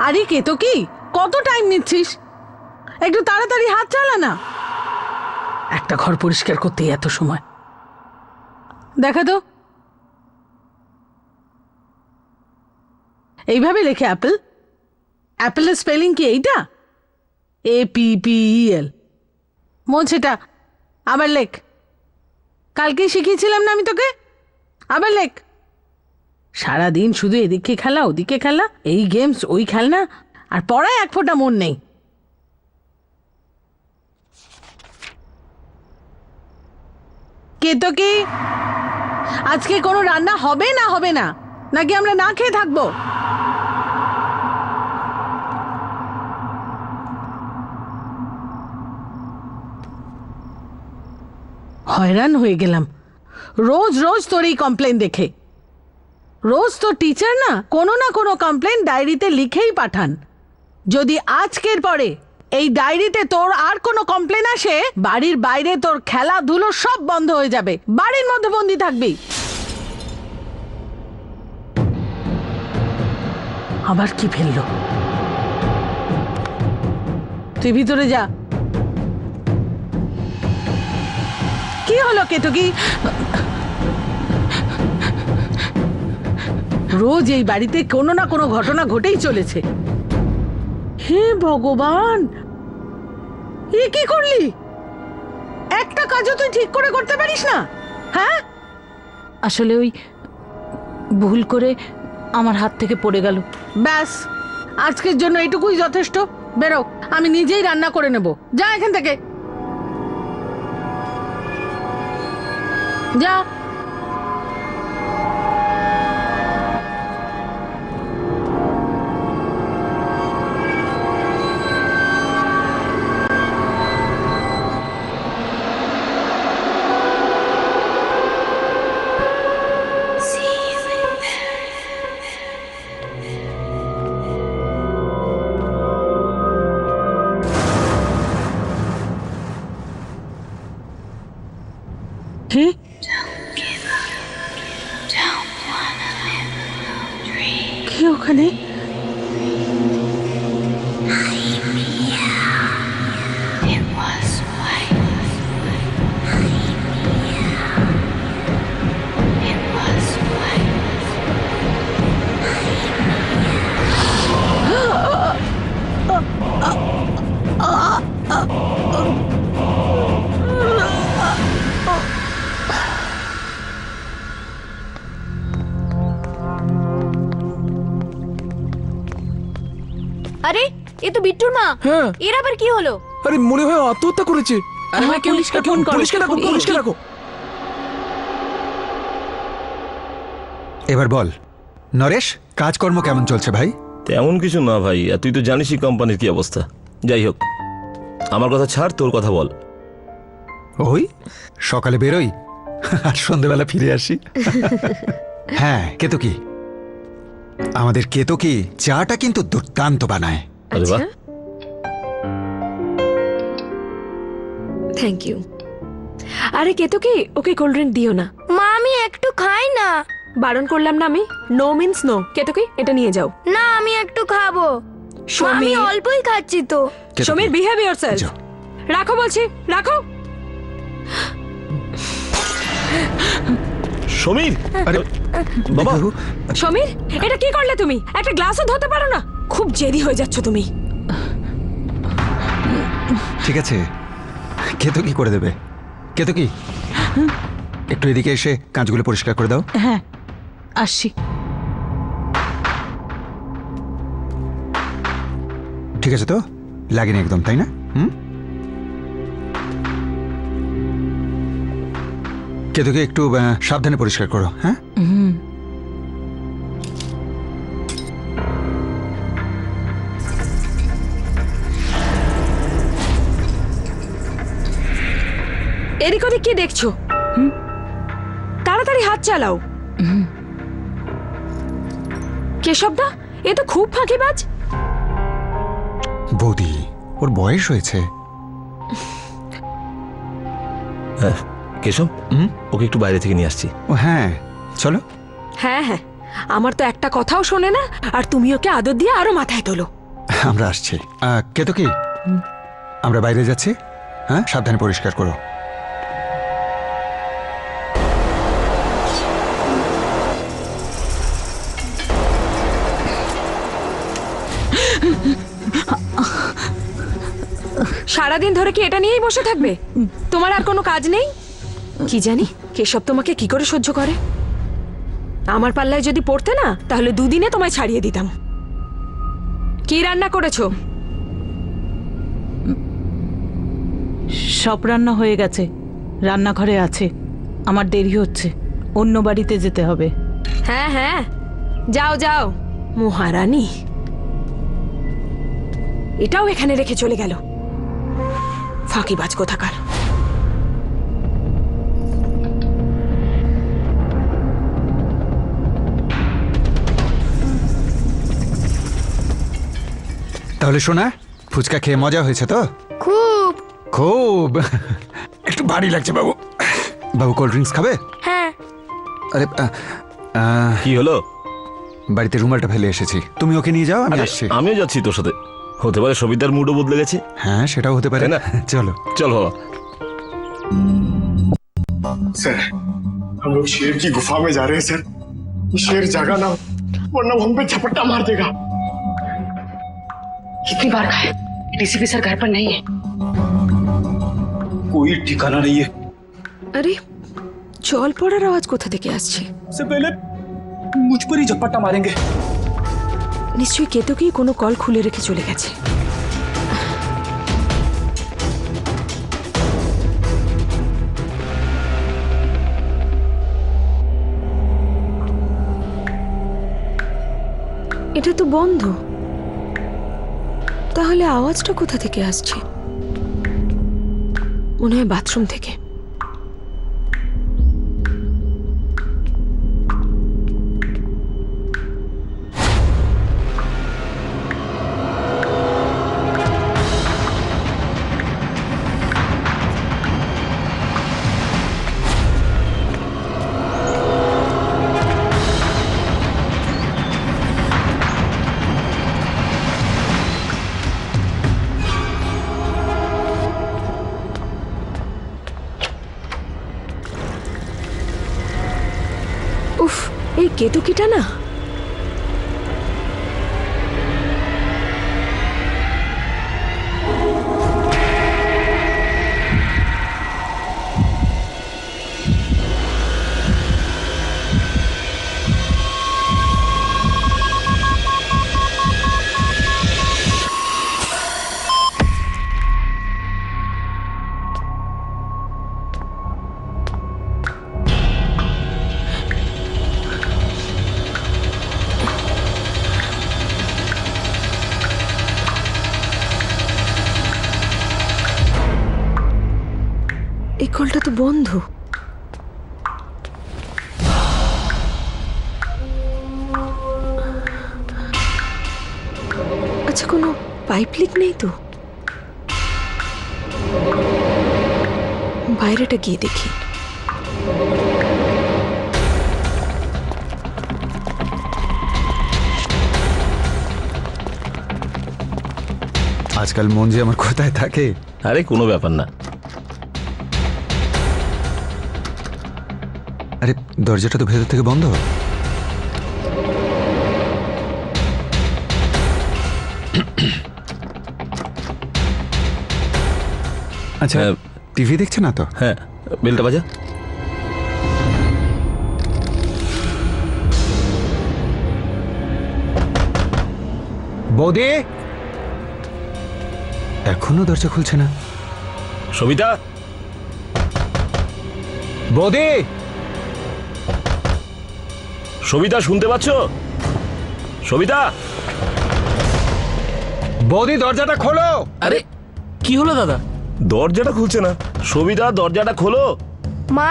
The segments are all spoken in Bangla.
আরে কে তো কি কত টাইম নিচ্ছিস, একটু তাড়াতাড়ি হাত চালা না। একটা ঘর পরিষ্কার করতে এত সময়। দেখা তো এইভাবে লেখে অ্যাপেল। অ্যাপেলের স্পেলিং কি এইটা? APPEL। মোছেটা আবার লেখ। কালকে শিখিয়েছিলাম না আমি তোকে, আবার লেখ। সারাদিন শুধু এদিকে খেলা ওদিকে খেলা, এই গেমস ওই খেলনা, আর পড়ায় এক ফোঁটা মন নেই। কে তো কি আজকে কোনো রান্না হবে না হবে না, নাকি আমরা না খেয়ে থাকবো? হয়রান হয়ে গেলাম রোজ রোজ তোর এই কমপ্লেন দেখে। রোজ তো টিচার না কোনো কমপ্লেন ডায়েরিতে লিখেই পাঠান। যদি আজকের পরে এই ডায়েরিতে তোর আর কোনো কমপ্লেন আসে, বাড়ির বাইরে তোর খেলাধুলো সব বন্ধ হয়ে যাবে, বাড়ির মধ্যে বন্দি থাকবি। আবার কি ফেললো? তুই ভিতরে যা। কি হলো কেতকী? রোজ এই বাড়িতে কোনো না কোনো ঘটনা ঘটেই চলেছে। হে ভগবান, এ কি করলি? একটা কাজও তুই ঠিক করে করতে পারিস না? হ্যাঁ, আসলে ওই ভুল করে আমার হাত থেকে পড়ে গেল। ব্যাস, আজকের জন্য এটুকুই যথেষ্ট। বেরো, আমি নিজেই রান্না করে নেব। যা এখান থেকে, যা। কি? কি ওখানে? আরে এ তো বিট্টুর মা। হ্যাঁ। এর আবার কি হলো? আরে মনে হয় আত্মহত্যা করেছে। পুলিশকে ফোন করো। পুলিশকে ডাকো। এবার বল নরেশ, কাজকর্ম কেমন চলছে ভাই? তেমন কিছু না ভাই, আর তুই তো জানিসই কোম্পানির কি অবস্থা। যাই হোক, আমার কথা ছাড়, তোর কথা বল। ওই সকালে বেরোই আর সন্ধ্যেবেলা ফিরে আসি। হ্যাঁ, কেতকী, আমাদের কেতকী চাটা কিন্তু দুর্দান্ত বানায়। আরে বাহ, থ্যাংক ইউ। আরে কেতকী, ওকে কোল্ড ড্রিঙ্ক দিও না। মা আমি একটু খাই না। বারণ করলাম না আমি? No means no. কেতকী, এটা নিয়ে যাও। না আমি একটু খাবো। মা, আমি সমীর, অল্পই খাচ্ছি তো। কেতকী, সমীর বিহেভ ইয়োরসেলফ। যাও। রাখো বলছি, রাখো। সমীর। আরে বাবা, বাবু, সমীর, এটা কি করলে তুমি? একটা গ্লাসও ধরতে পারো না? খুব জেদি হয়ে যাচ্ছ তুমি। ঠিক আছে, কেতকী করে দেবে। কেতকী, একটু এদিকে এসে কাঁচগুলো পরিষ্কার করে দাও। হ্যাঁ, আসছি। ঠিক আছে তো? লাগেনি একদম, তাই না? কেতকী, একটু সাবধানে পরিষ্কার করো। হ্যাঁ, এদিক ওদিক কি দেখছো? তাড়াতাড়ি হাত চালাও। কেশবদা, এ তো খুব ফাঁকিবাজ। বৌদি, ওর বয়স হয়েছে। কেশব, ওকে একটু বাইরে থেকে নিয়ে আসছি। ও হ্যাঁ, চলো। হ্যাঁ হ্যাঁ, আমার তো একটা কথাও শোনে না, আর তুমি ওকে আদর দিয়ে আরো মাথায় তোলো। আমরা আসছি কে তো কি আমরা বাইরে যাচ্ছি হ্যাঁ সাবধানে পরিষ্কার করো সারাদিন ধরে কি এটা নিয়েই বসে থাকবে? তোমার আর কোনো কাজ নেই? কি জানি কেশব তোমাকে কি করে সহ্য করে। আমার পাল্লায় যদি পড়তে না তাহলে দুদিনে তোমায় ছাড়িয়ে দিতাম। কি রান্না করেছো? সব রান্না হয়ে গেছে, রান্নাঘরে আছে। আমার দেরি হচ্ছে, অন্য বাড়িতে যেতে হবে। হ্যাঁ হ্যাঁ, যাও যাও। মহারানী এটাও এখানে রেখে চলে গেল, ফাঁকিবাজ কোথাকার। তাহলে শোনা ফুচকা খেয়ে মজা হয়েছে তো? খুব। খুব একটু ভারী লাগছে বাবু। বাবু কোল্ড ড্রিঙ্কস খাবে? হ্যাঁ। আরে কি হলো? বাড়িতে রুমালটা ফেলে এসেছি, তুমি ওকে নিয়ে যাও, আমি আরে, আসছি। আমিও যাচ্ছি তোর সাথে। হতে পারে সবিতার মুডও বদলে গেছে। হ্যাঁ সেটাও হতে পারে তাই না? চলো চল বাবা। सर हम लोग शेर की गुफा में जा रहे हैं सर। ये शेर जागा ना वरना वो हम पे झपट्टा मार देगा। कितनी बार कहा है डीसीपी सर घर पर नहीं है। कोई ठिकाना नहीं है। আরে জল পড়ার আওয়াজ কোথা থেকে আসছে? से पहले मुझ पर ही झपट्टा मारेंगे। নিশ্চয়ই কেতকী কোনো কল খুলে রেখে চলে গেছে। এটা তো বন্ধ, তাহলে আওয়াজটা কোথা থেকে আসছে? মনে হয় বাথরুম থেকে। উফ, এই কেতকীটা না এই কলটা তো বন্ধ। আচ্ছা কোনো পাইপ লিক নেই তো? বাইরেটা গিয়ে দেখি। আজকাল মন যে আমার কোথায় থাকে। আরে কোনো ব্যাপার না। আরে দরজাটা তো ভেতর থেকে বন্ধ। আচ্ছা টিভি দেখছে না তো? হ্যাঁ, বেলটা বাজা। বৌদি এখনো দরজা খুলছে না। সবিতা, বৌদি, সবিতা শুনতে পাচ্ছ? সবিতা, বৌদি দরজাটা খোলো। আরে কি হলো দাদা? দরজাটা খুলছে না। সবিতা দরজাটা খোলো। মা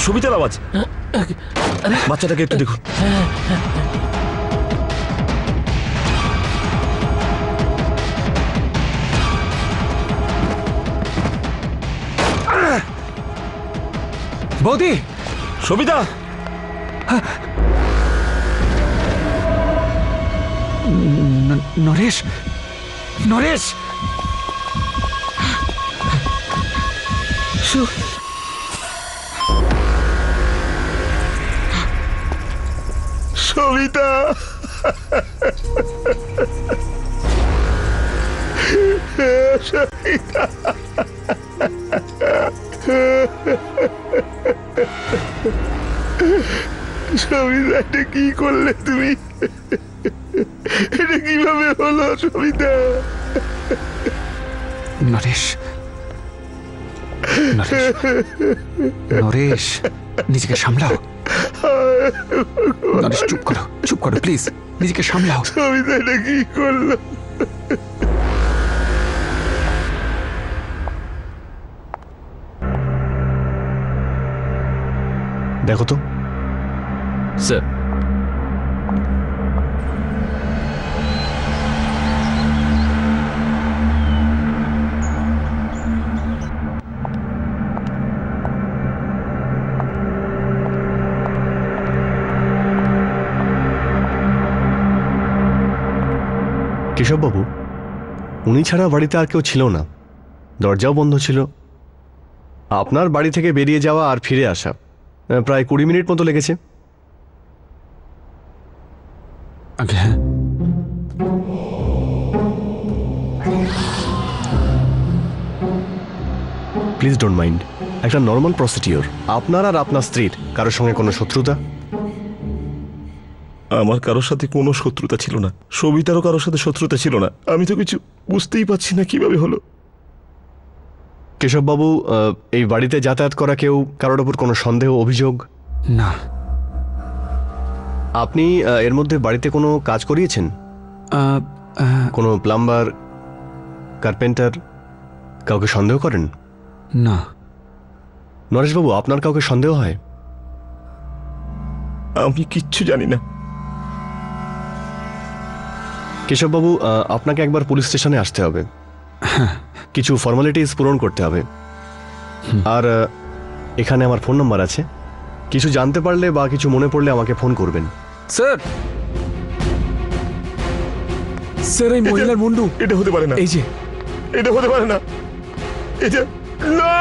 সবিতার আওয়াজ। বাচ্চাটাকে একটু দেখুন। বৌদি, সবিতা, নরেশ, নরেশ, সবিতা, সবিতা, এটা কি করলে তুমি? এটা কিভাবে হলো সবিতা? নরেশ, নরেশ, নরেশ, নিজেকে সামলাও। নরেশ, চুপ করো প্লিজ, নিজেকে সামলাও। সবিতা, এটা কি করলো? দেখো তো স্যার। কেশববাবু, উনি ছাড়া বাড়িতে আর কেউ ছিল না, দরজাও বন্ধ ছিল। আপনার বাড়ি থেকে বেরিয়ে যাওয়া আর ফিরে আসা প্রায় 20 মিনিট মতো লেগেছে। আগে হ্যাঁ, প্লিজ ডোন্ট মাইন্ড, একটা নর্মাল প্রসিডিওর। আপনার আর আপনার স্ত্রীর কারোর সঙ্গে কোনো শত্রুতা? আমার কারোর সাথে কোনো শত্রুতা ছিল না, সবিতারও কারোর সাথে শত্রুতা ছিল না। আমি তো কিছু বুঝতেই পারছি না কিভাবে হলো। কেশববাবু, এই বাড়িতে যাতায়াত করা কেউ কারোর ওপর কোনো সন্দেহ, অভিযোগ? না। আপনি এর মধ্যে বাড়িতে কোনো কাজ করিয়েছেন? কোনো প্লাম্বার, কার্পেন্টার, কাউকে সন্দেহ করেন? না। নরেশবাবু, আপনার কাউকে সন্দেহ হয়? আমি কিচ্ছু জানি না। কেশববাবু, আপনাকে একবার পুলিশ স্টেশনে আসতে হবে, কিছু ফর্মালিটিস পূরণ করতে হবে। আর এখানে আমার ফোন নাম্বার আছে, কিছু জানতে পারলে বা কিছু মনে পড়লে আমাকে ফোন করবেন। স্যার, স্যার, এই মহিলার মুন্ডু। এটা হতে পারে না, এই যে, এটা হতে পারে না, এটা না।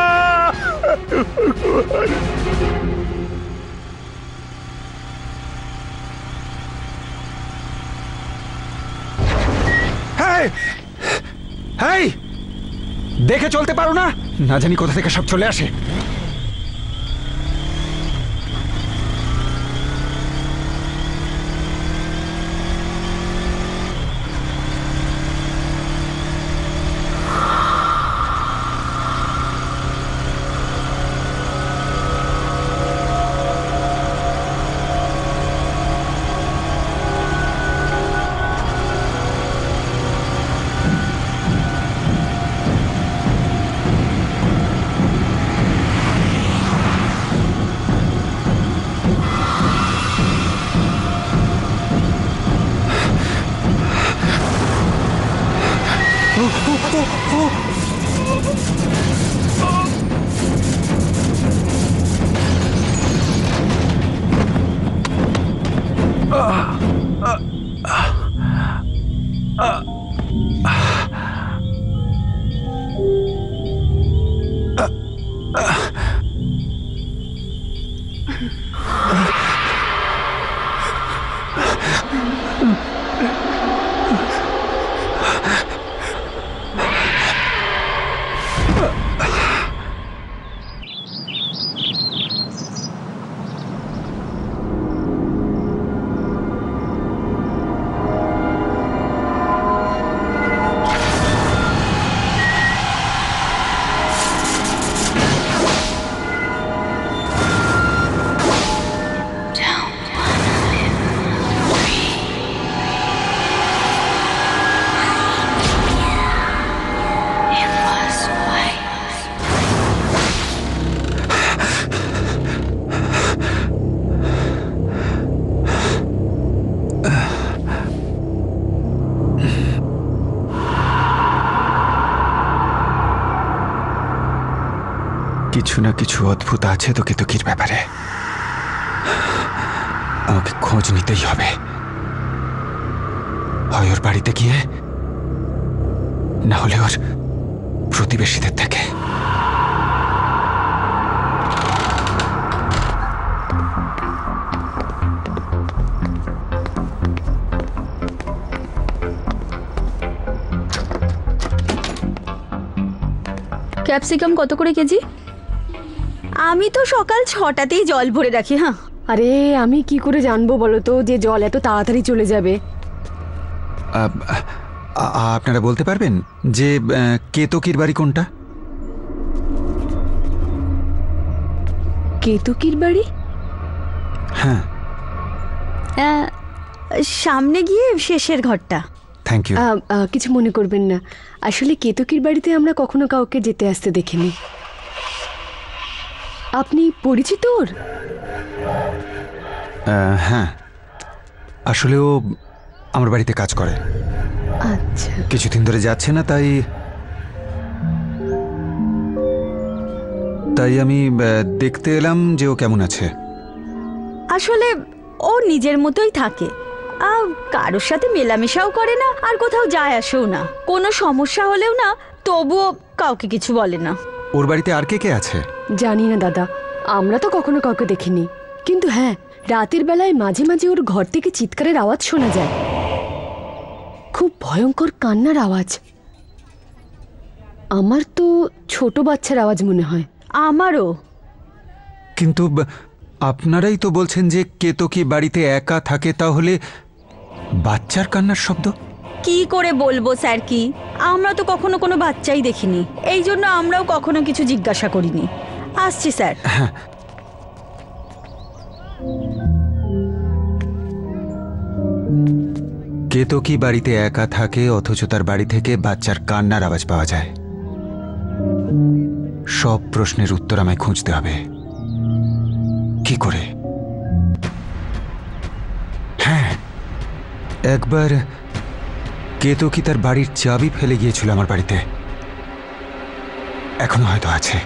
হেই, হেই, দেখে চলতে পারো না? না জানি কোথা থেকে সব চলে আসে। কিছু না কিছু অদ্ভুত আছে তো কেতকীর ব্যাপারে। আমাকে খোঁজ নিতেই হবে, হয় ওর বাড়িতে গিয়ে, না হলে ওর প্রতিবেশীদের থেকে। ক্যাপসিকাম কত করে কেজি? আমি তো সকাল 6টাতেই জল ভরে রাখি। হ্যাঁ, আরে আমি কি করে জানবো বলো তো যে জল এত তাড়াতাড়ি চলে যাবে? আপনারা বলতে পারবেন যে কেতকীর বাড়ি কোনটা? কেতকীর বাড়ি? হ্যাঁ, সামনে গিয়ে শেষের ঘরটা। Thank you. কিছু মনে করবেন না, আসলে কেতকীর বাড়িতে আমরা কখনো কাউকে যেতে আসতে দেখিনি। আপনি পরিচিত ওর? হ্যাঁ, আসলে ও আমার বাড়িতে কাজ করে। আচ্ছা, কিছুদিন ধরে যাচ্ছে না, তাই আমি দেখতে এলাম যে ও কেমন আছে। আসলে ও নিজের মতোই থাকে, কারোর সাথে মেলামেশাও করে না, আর কোথাও যায় আসেও না। কোনো সমস্যা হলেও না তবুও কাউকে কিছু বলে না। ওর বাড়িতে আর কে কে আছে? জানি না দাদা, আমরা তো কখনো কাউকে দেখিনি। কিন্তু হ্যাঁ, রাতের বেলায় মাঝে মাঝে ওর ঘর থেকে চিৎকারের আওয়াজ শোনা যায়, খুব ভয়ঙ্কর কান্নার আওয়াজ। আমার তো ছোট বাচ্চার আওয়াজ মনে হয়। আমারও। কিন্তু আপনারাই তো বলছেন যে কেতকী বাড়িতে একা থাকে, তাহলে বাচ্চার কান্নার শব্দ কি করে বলবো স্যার, কি আমরা তো কখনো কোনো বাচ্চাই দেখিনি, এই জন্য আমরাও কখনো কিছু জিজ্ঞাসা করিনি। আসছি স্যার। কেতকী বাড়িতে একা থাকে, অথচ তার বাড়ি থেকে বাচ্চার কান্নার আওয়াজ পাওয়া যায়। সব প্রশ্নের উত্তর আমায় খুঁজতে হবে। কি করে? হ্যাঁ, একবার কেতকী তার বাড়ির চাবি ফেলে গিয়েছিল আমার বাড়িতে, এখনো হয়তো আছে।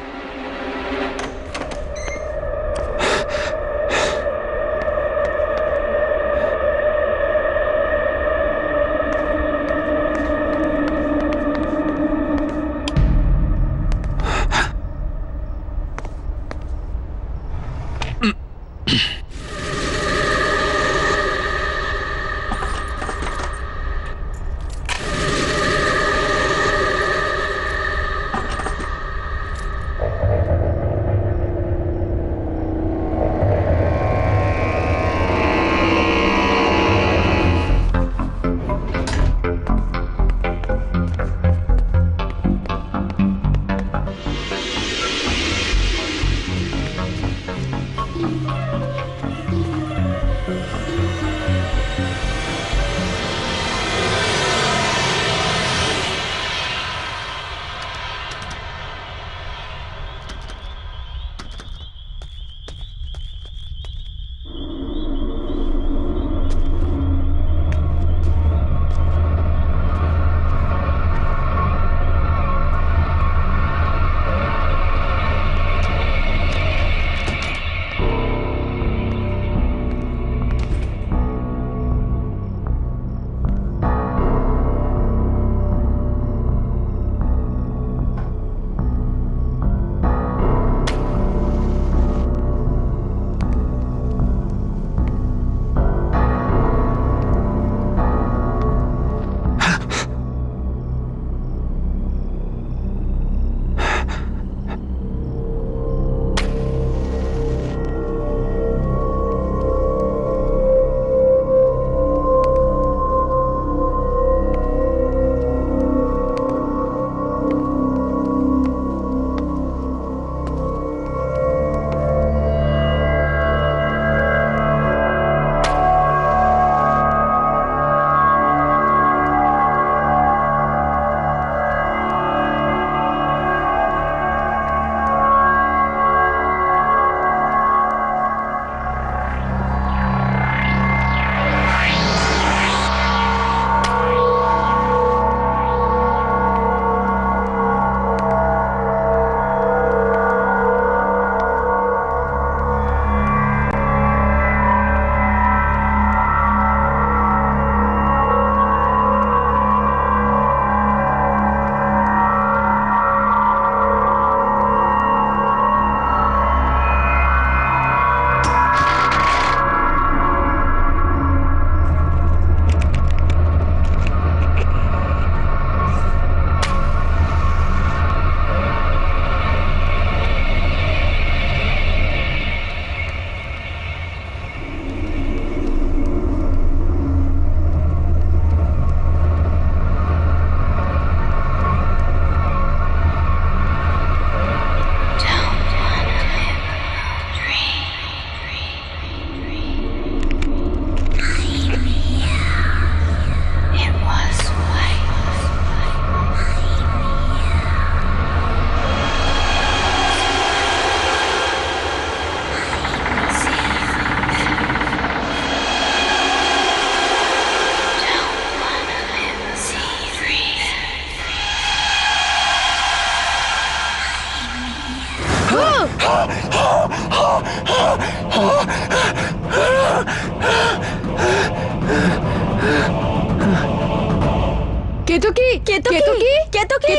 কেতকী, কেতকী, কেতকী।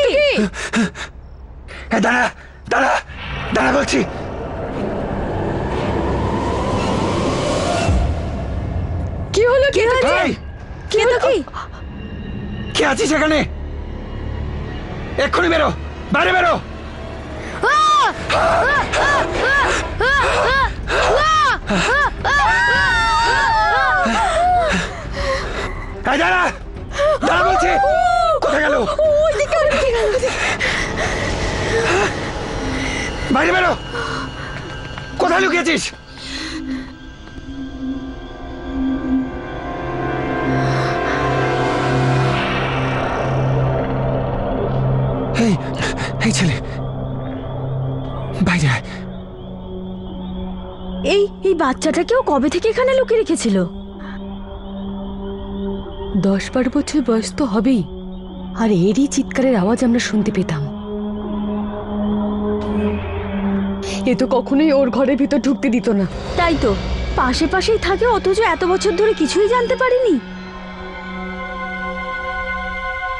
দাঁড়া দাঁড়া দাঁড়া বলছি। কি হলো কেতকী? এই, কেতকী, কে আছিস সেখানে? এক্ষুনি বেরো, বাইরে বেরো। এই দাঁড়া দাঁড়া বলছি। কোথায় গেল? বাইরে বেরো। কোথায় লুকিয়েছিস? এই এই ছেলে বাইরে আয়। এই বাচ্চাটাকেও কবে থেকে এখানে লুকিয়ে রেখেছিল? 10-12 বছর বয়স তো হবেই, আর এরই চিৎকারের আওয়াজ আমরা শুনতে পেতাম। এ তো কখনোই ওর ঘরের ভিতর ঢুকতে দিত না। তাই তো, পাশে পাশেই থাকে, অথচ এত বছর ধরে কিছুই জানতে পারিনি।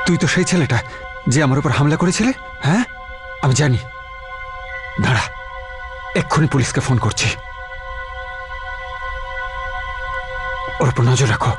তুই তো সেই ছেলেটা যে আমার উপর হামলা করেছিলে। হ্যাঁ আমি জানি। দাঁড়া, এক্ষুনি পুলিশকে ফোন করছি। ওর উপর নজর রাখো।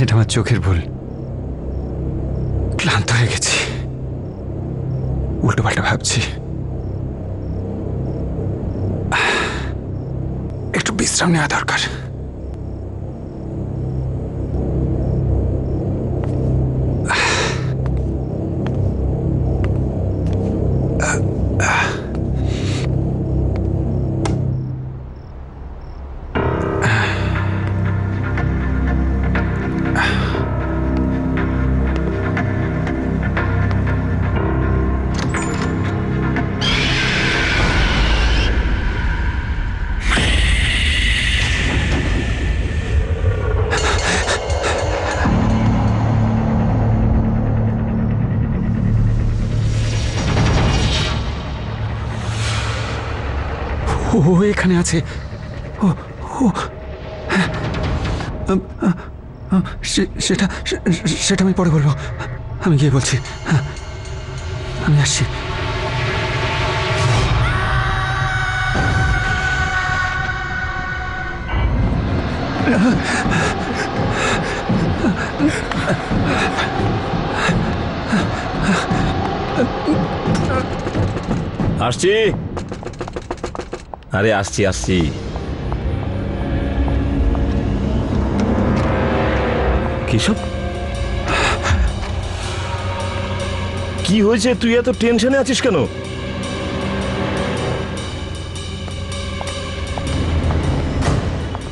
এটা আমার চোখের ভুল। ক্লান্ত হয়ে গেছি, উল্টো পাল্টা ভাবছি। একটু বিশ্রাম নেওয়া দরকার। ও এখানে আছে। ও ও সেটা আমি পরে বলবো। আমি গিয়ে বলছি। আমি আসছি। আসছি। আরে আসছি আসছি। কেশব, কি হয়েছে? তুই এত টেনশনে আছিস কেন?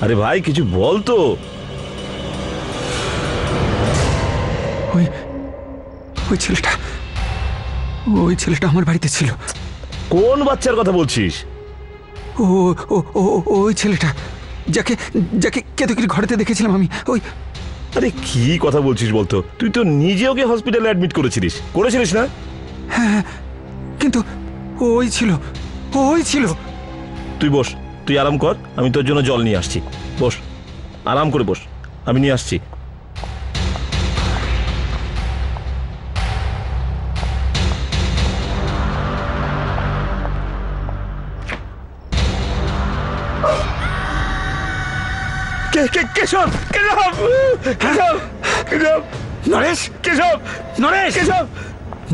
আরে ভাই কিছু বল তো। ওই ওই ছেলেটা ওই ছেলেটা আমার বাড়িতে ছিল। কোন বাচ্চার কথা বলছিস? ও ও ও ওই ছেলেটা যাকে যাকে কেতকির ঘরেতে দেখেছিলাম আমি। ওই আরে কি কথা বলছিস বলতো? তুই তো নিজে ওকে হসপিটালে অ্যাডমিট করেছিলিস না? হ্যাঁ, কিন্তু ওই ছিল ওই ছিল। তুই বস, তুই আরাম কর, আমি তোর জন্য জল নিয়ে আসছি। বস, আরাম করে বস, আমি নিয়ে আসছি। কেশব, কেশব, কেশব, কেশব, নরেশ, কেশব, নরেশ, কেশব,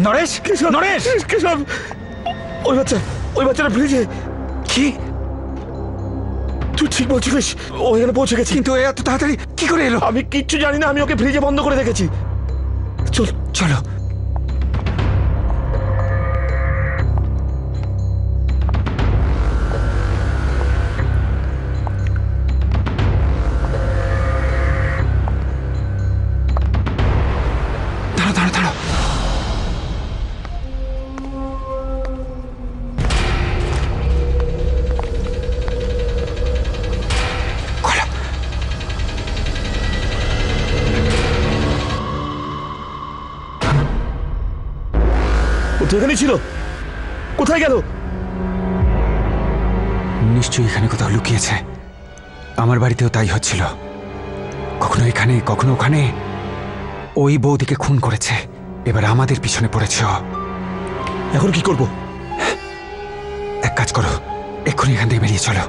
নরেশ, কেশব, নরেশ, কেশব, ওই বাচ্চাটা ফ্রিজে। কি? তুই ঠিক বলছিস, ও এখানে পৌঁছে গেছে। কিন্তু এত তাড়াতাড়ি কি করে এলো? আমি কিচ্ছু জানি না, আমি ওকে ফ্রিজে বন্ধ করে রেখেছি। চল চলো। দাঁড়াও দাঁড়াও দাঁড়াও। খোলো। ও তো এখানেই ছিল, কোথায় গেল? নিশ্চয়ই এখানে কোথাও লুকিয়েছে। আমার বাড়িতেও তাই হচ্ছিল, কখনো এখানে কখনো ওখানে। ওই বৌদিকে খুন করেছে, এবার আমাদের পিছনে পড়েছে ও। এখন কি করব? এক কাজ করো, এক্ষুনি এখান থেকে বেরিয়ে চলো,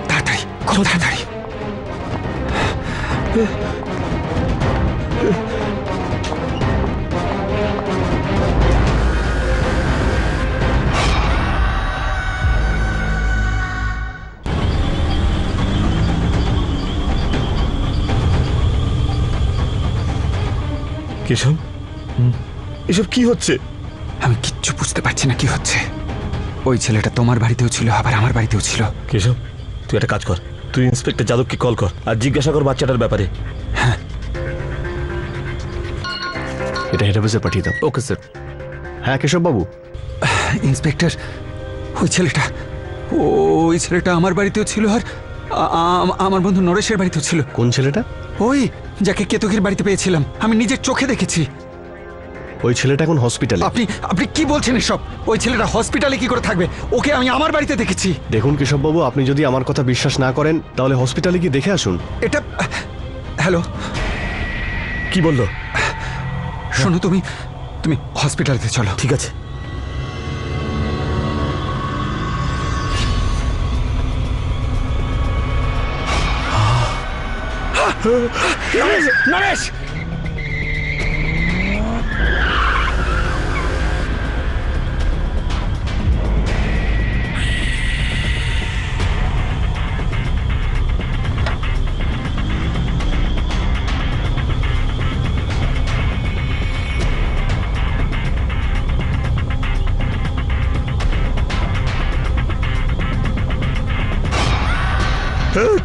তাড়াতাড়ি, খুব তাড়াতাড়ি। কেশব, এসব কি হচ্ছে? আমি কিচ্ছু বুঝতে পারছি না কি হচ্ছে। ওই ছেলেটা তোমার বাড়িতেও ছিল, আবার আমার বাড়িতেও ছিল। কেশব, তুই একটা কাজ কর, তুই ইন্সপেক্টর যাদবকে কল কর আর জিজ্ঞাসা কর বাচ্চাটার ব্যাপারে। হ্যাঁ, এটা হেড অফিসে পাঠিয়ে দাও। Okay sir. হ্যাঁ কেশব বাবু, ইন্সপেক্টর, ওই ছেলেটা আমার বাড়িতেও ছিল, আর আমার বন্ধু নরেশের বাড়িতেও ছিল। কোন ছেলেটা? ওই যাকে কেতকির বাড়িতে পেয়েছিলাম, আমি নিজের চোখে দেখেছি। ওই ছেলেটা এখন হসপিটালে। আপনি কি বলছেন এসব? ওই ছেলেটা হসপিটালে কি করে থাকবে? ওকে আমি আমার বাড়িতে দেখেছি। দেখুন কেশব বাবু, আপনি যদি আমার কথা বিশ্বাস না করেন তাহলে হসপিটালে গিয়ে দেখে আসুন। এটা হ্যালো, কি বললো? শোনো, তুমি হসপিটালে চলো। ঠিক আছে। নরেশ,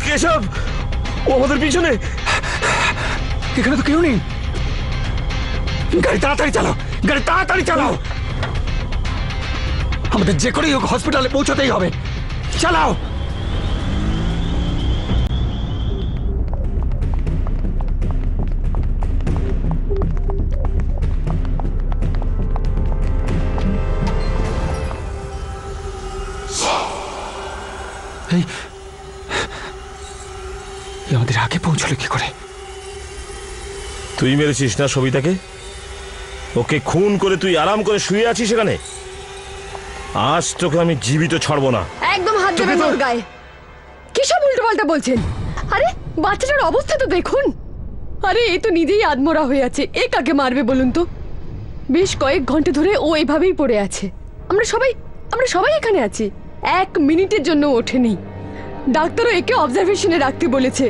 কেশব, ও আমাদের পিছনে। এখানে তো কেউ নেই। গাড়ি তাড়াতাড়ি চালাও, গাড়ি তাড়াতাড়ি চালাও। আমাদের যে করেই হোক হসপিটালে পৌঁছতেই হবে। চালাও। এই আমাদের আগে পৌঁছলো কি করে? তুই মেরেছিস না সবিতাকে? ওকে খুন করে তুই আরাম করে শুয়ে আছিস এখানে। আজ তোকে আমি জীবিত ছাড়বো না। একদম হাত দেবেন না ওর গায়ে। কি সব উল্টোপাল্টা বলছেন? আরে বাচ্চাটার অবস্থা তো দেখুন। আরে এ তো নিজেই আদমরা হয়ে আছে, এ কাকে মারবে বলুন তো? বেশ কয়েক ঘন্টা ধরে ও এভাবেই পড়ে আছে। আমরা সবাই এখানে আছি। 1 মিনিটের জন্য ওঠেনি। ডাক্তারও একে অবজারভেশনে রাখতে বলেছে।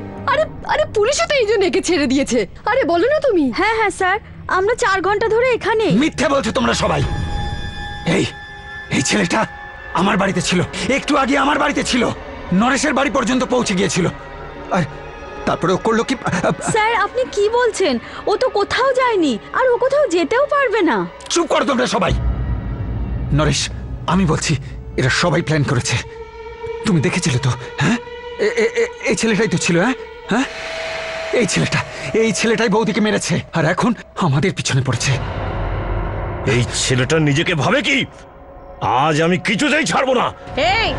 আরে পুলিশও তো এই জন্য একে ছেড়ে দিয়েছে। আরে বলো না তুমি। হ্যাঁ হ্যাঁ স্যার, আমরা 4 ঘন্টা ধরে এখানে। মিথ্যে বলছো তোমরা সবাই। এই ছেলেটা আমার বাড়িতে ছিল, একটু আগে আমার বাড়িতে ছিল, নরেশের বাড়ি পর্যন্ত পৌঁছে গিয়েছিল। আর তারপরে ও করলো কি? স্যার আপনি কি বলছেন? ও তো কোথাও যায়নি, আর ও কোথাও যেতেও পারবে না। চুপ করো তোমরা সবাই। নরেশ, আমি বলছি এরা সবাই প্ল্যান করেছে। তুমি দেখেছিলে তো? হ্যাঁ, এই ছেলেটাই তো ছিল। হ্যাঁ হ্যাঁ, এই ছেলেটাই বৌদিকে মেরেছে, আর এখন আমাদের পিছনে পড়েছে। এই ছেলেটা নিজেকে ভাবে কি? আজ আমি কিছুতেই ছাড়বো না। এই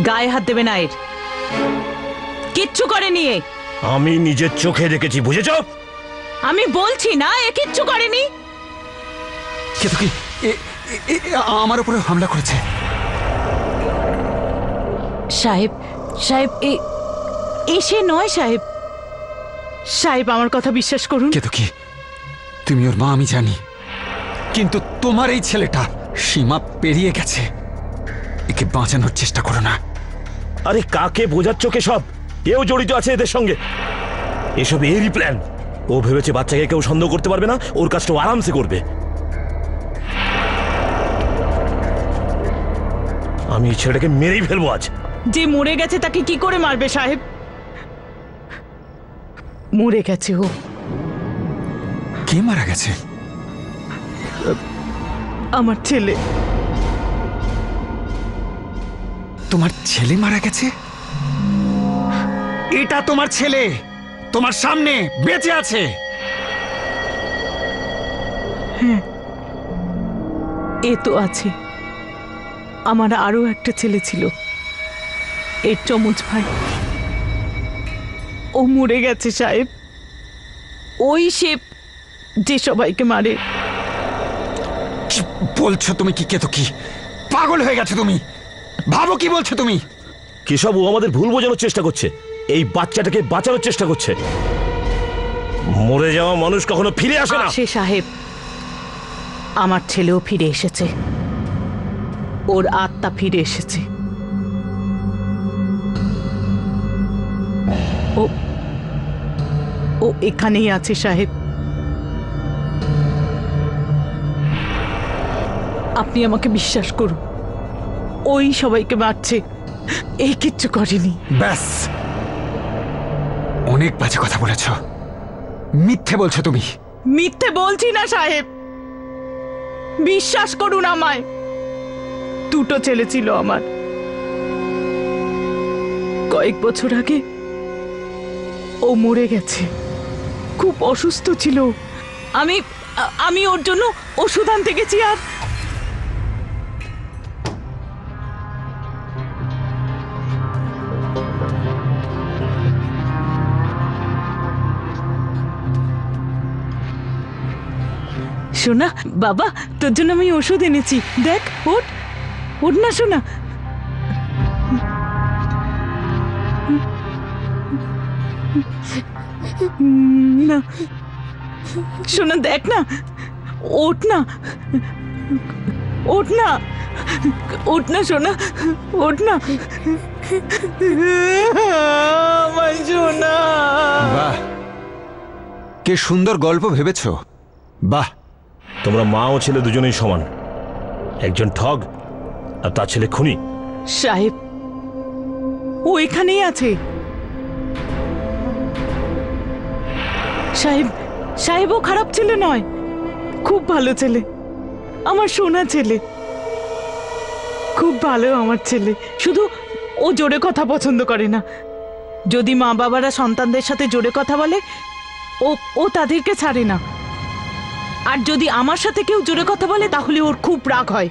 গায়ে হাত দেবে না, এর কিচ্ছু করেনি এ। আমি নিজের চোখে দেখেছি, বুঝেছ? আমি বলছি না এ কিচ্ছু করেনি। কিন্তু কি আমার উপরে হামলা করেছে? সাহেব সাহেব এসে নয় সাহেব। সাহেব আমার কথা বিশ্বাস করুন। কিন্তু কি তুমি ওর মা, আমি জানি, কিন্তু তোমার এই ছেলেটা সীমা পেরিয়ে গেছে। একে বাঁচানোর চেষ্টা করো না। আরে কাকে বোঝাচ্ছ? কে সব কেউ জড়িত আছে এদের সঙ্গে। এসব এরই প্ল্যান। ও ভেবেছে বাচ্চাকে কেউ সন্দেহ করতে পারবে না, ওর কাজটা আরামসে করবে। আমি এই ছেলেটাকে মেরেই ফেলবো আজ। যে মরে গেছে তাকে কি করে মারবে সাহেব? মরে গেছে ও। কে মারা গেছে? আমার ছেলে। তোমার ছেলে মারা গেছে? এটা তোমার ছেলে তোমার সামনে বেঁচে আছে? হ্যাঁ, এ তো আছে। আমার আরো একটা ছেলে ছিল, এর চমচ ভাই। ও মরে গেছে সাহেব। ওই সে যে সবাইকে মারে। কি বলছো তুমি? কি কে তো কি পাগল হয়ে গেছো তুমি? ভাবো কি বলছো তুমি? কেশব, ও আমাদের ভুল বোঝানোর চেষ্টা করছে। এই বাচ্চাটাকে বাঁচানোর চেষ্টা করছে। মরে যাওয়া মানুষ কখনো ফিরে আসে না। সে সাহেব, আমার ছেলেও ফিরে এসেছে। ওর আত্মা ফিরে এসেছে। ও ও এখানেই আছে সাহেব। আপনি আমাকে বিশ্বাস করুন, ওই সবাইকে মারছে, এই কিচ্ছু করেনি। ব্যাস, অনেক বাজে কথা বলেছ। মিথ্যে বলছো তুমি। মিথ্যে বলছি না সাহেব, বিশ্বাস করুন আমায়। দুটো ছেলে ছিল আমার। কয়েক বছর আগে ও মরে গেছে। খুব অসুস্থ ছিল। আমি ওর জন্য ওষুধ আনতে গেছি, আর শোনা বাবা, তোর জন্য আমি ওষুধ এনেছি। দেখ, ওঠ ওঠ না শোনা। না শোনা, দেখ না, ওঠ না, ওঠ না, ওঠ না শোনা, ওঠ না আমার শোনা। বাহ, কে সুন্দর গল্প ভেবেছো। বাহ। তোমরা মা ও ছেলে দুজনেই সমান। একজন ঠগ আর তার ছেলে খুনি। সাহেব, ও এখানেই আছে। সাহেব সাহেব, ও খারাপ ছেলে নয়, খুব ভালো ছেলে। আমার সোনা ছেলে, খুব ভালো আমার ছেলে। শুধু ও জোরে কথা পছন্দ করে না। যদি মা বাবারা সন্তানদের সাথে জোরে কথা বলে, ও তাদেরকে ছাড়ে না। আর যদি আমার সাথে কেউ জোরে কথা বলে, তাহলে ওর খুব রাগ হয়।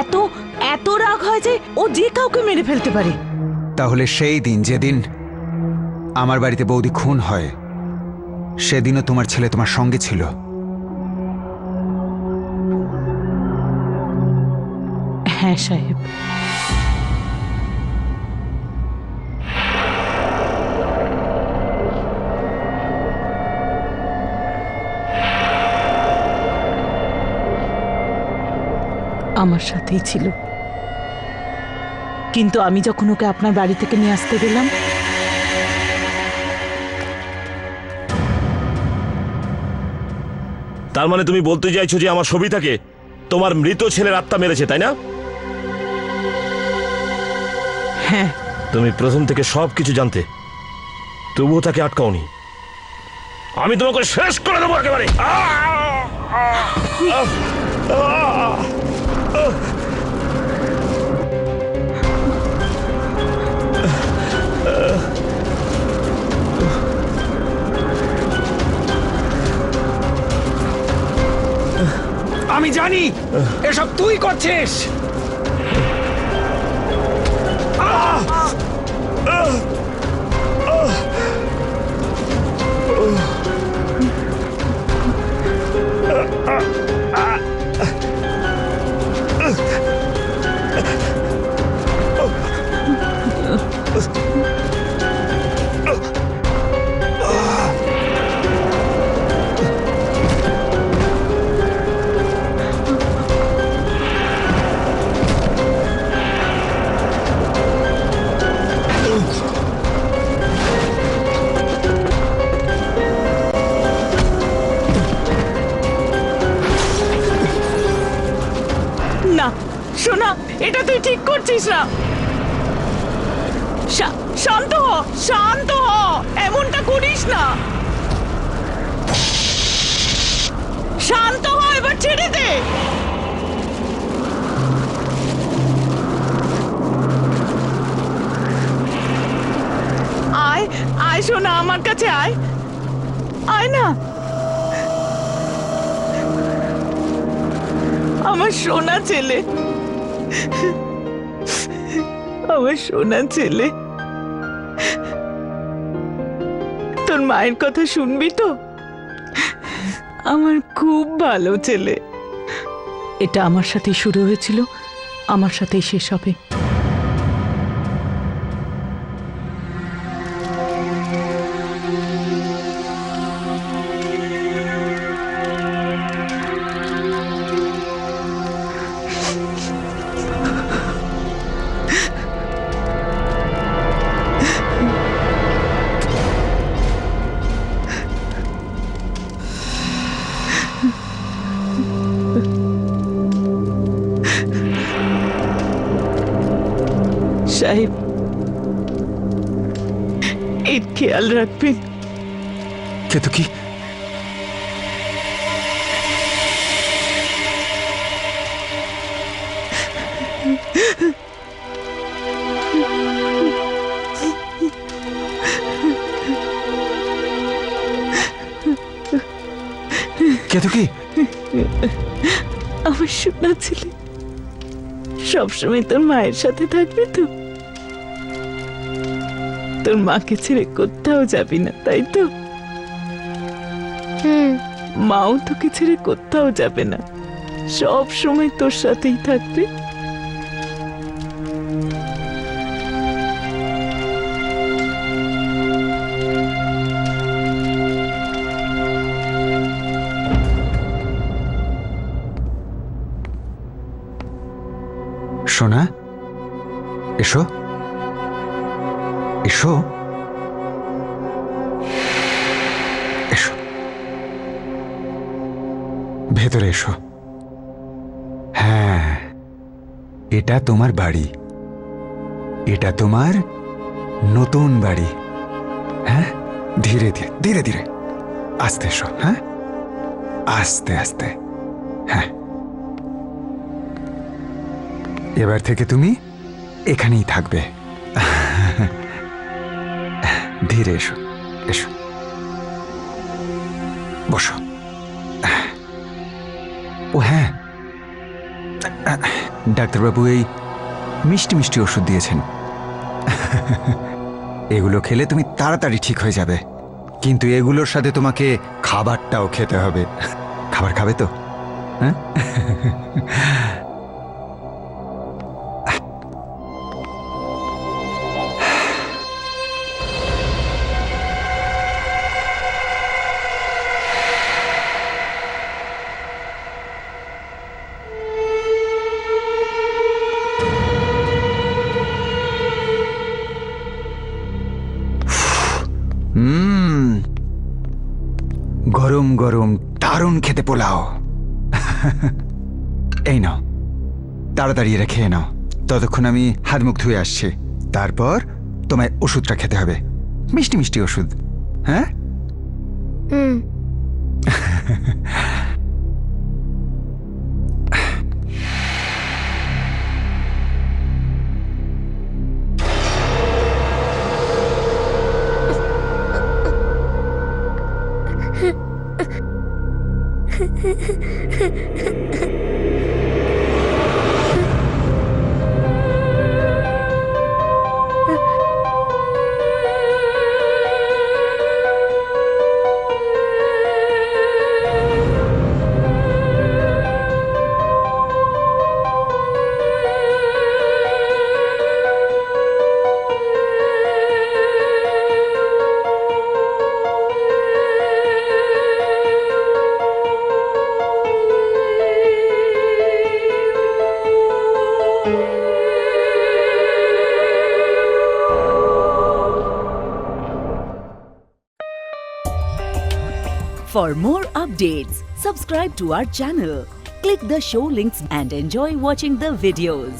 এত এত রাগ হয় যে ও যে কাউকে মেরে ফেলতে পারে। তাহলে সেই দিন, যেদিন আমার বাড়িতে বৌদি খুন হয়, সেদিনও তোমার ছেলে তোমার সঙ্গে ছিল? হ্যাঁ সাহেব। আমার সাথেই ছিল। কিন্তু আমি যখন ওকে আপনার বাড়ি থেকে নিয়ে আসতে গেলাম, তার মানে তুমি বলতে চাইছো যে আমার সবিতাকে তোমার মৃত ছেলের আত্মা মেরেছে, তাই না? হ্যাঁ। তুমি প্রথম থেকে সবকিছু জানতে, তবুও তাকে আটকাওনি। আমি তোমাকে শেষ করে দেবো একেবারে। আমি জানি এসব তুই করছিস। না শোনা, এটা তুই ঠিক করছিস না। শান্ত হ, শান্ত হ, এমনটা করিস না। শান্ত হ, এবার ছেড়ে দে। আয় আয় শোনা, আমার কাছে আয়, আয় না। আমার সোনা ছেলে, আমার সোনা ছেলে, তোর মায়ের কথা শুনবি তো? আমার খুব ভালো ছেলে। এটা আমার সাথে শুরু হয়েছিল, আমার সাথেই শেষ হবে। সাহেব, এর খেয়াল রাখবেন। কেতকী, কেতকী, আমার সোনা ছেলে সবসময় তোর মায়ের সাথে থাকবে তো? তোর মাকে ছেড়ে কোথাও যাবি না, তাই তো? মাও তোকে ছেড়ে কোথাও যাবে না, সব সময় তোর সাথেই থাকবে। সোনা, এসো এসো এসো, ভেতরে এসো। হ্যাঁ, এটা তোমার বাড়ি, এটা তোমার নতুন বাড়ি। হ্যাঁ, ধীরে ধীরে ধীরে ধীরে, আস্তে এসো। হ্যাঁ, আস্তে আস্তে। হ্যাঁ, এবার থেকে তুমি এখানেই থাকবে। ধীরে এসো, এসো, বসো। ও হ্যাঁ, ডাক্তারবাবু এই মিষ্টি মিষ্টি ওষুধ দিয়েছেন, এগুলো খেলে তুমি তাড়াতাড়ি ঠিক হয়ে যাবে। কিন্তু এগুলোর সাথে তোমাকে খাবারটাও খেতে হবে। খাবার খাবে তো? হ্যাঁ, গরম গরম দারুণ খেতে পোলাও। এই নাও তাড়াতাড়ি এটা খেয়ে নাও, ততক্ষণ আমি হাত মুখ ধুয়ে আসছি। তারপর তোমায় ওষুধটা খেতে হবে, মিষ্টি মিষ্টি ওষুধ। হ্যাঁ For more updates, subscribe to our channel, click the show links and enjoy watching the videos.